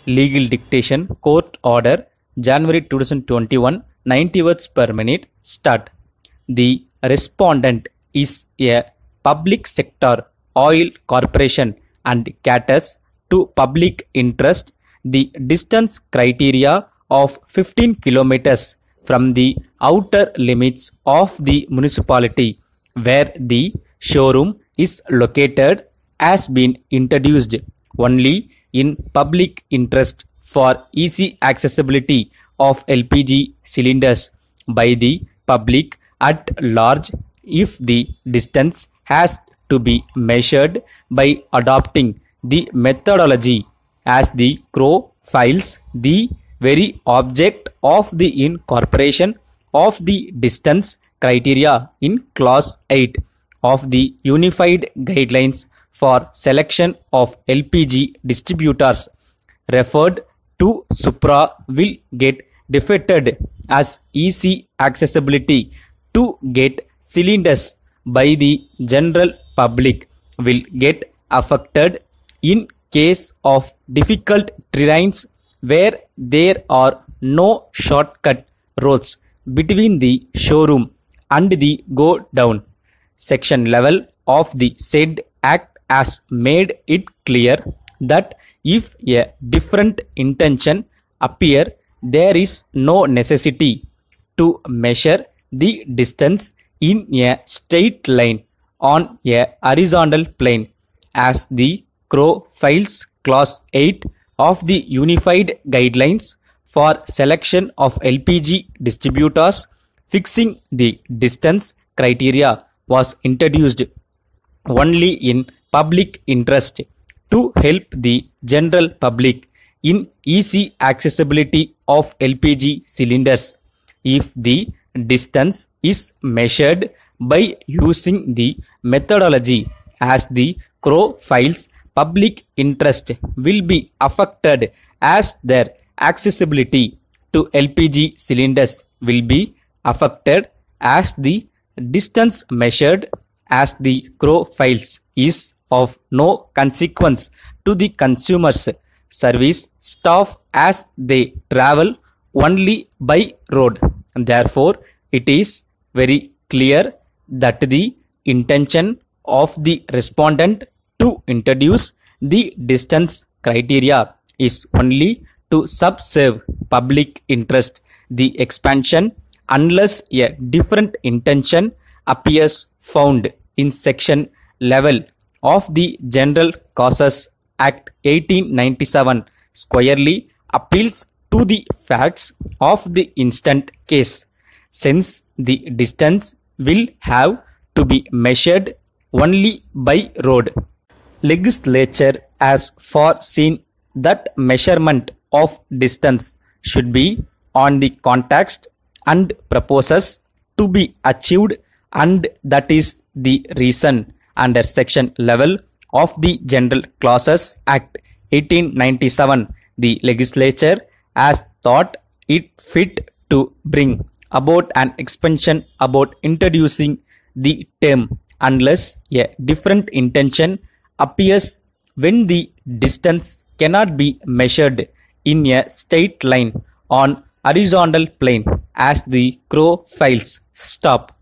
Legal dictation, court order, January 2021, 90 words per minute. Start. The respondent is a public sector oil corporation and caters to public interest. The distance criteria of 15 kilometers from the outer limits of the municipality where the showroom is located has been introduced only in public interest for easy accessibility of LPG cylinders by the public at large if the distance has to be measured by adopting the methodology as the crow files. The very object of the incorporation of the distance criteria in clause 8 of the Unified Guidelines for Selection of LPG Distributors referred to supra will get defeated as easy accessibility to get cylinders by the general public will get affected in case of difficult terrains where there are no shortcut roads between the showroom and the go down. Section 11 of the said act has made it clear that if a different intention appear, there is no necessity to measure the distance in a straight line on a horizontal plane, as the crow files clause 8 of the Unified Guidelines for Selection of LPG Distributors fixing the distance criteria was introduced only in public interest to help the general public in easy accessibility of LPG cylinders. If the distance is measured by using the methodology as the crow files, public interest will be affected as their accessibility to LPG cylinders will be affected as the distance measured as the crow files is of no consequence to the consumers service staff as they travel only by road. Therefore, it is very clear that the intention of the respondent to introduce the distance criteria is only to subserve public interest, the expansion, unless a different intention appears found in section 11 of the General Causes Act 1897 squarely appeals to the facts of the instant case, since the distance will have to be measured only by road. Legislature has foreseen that measurement of distance should be on the context and proposes to be achieved, and that is the reason under section 11 of the General Clauses Act 1897 the legislature has thought it fit to bring about an expansion about introducing the term unless a different intention appears when the distance cannot be measured in a straight line on horizontal plane as the crow files. Stop.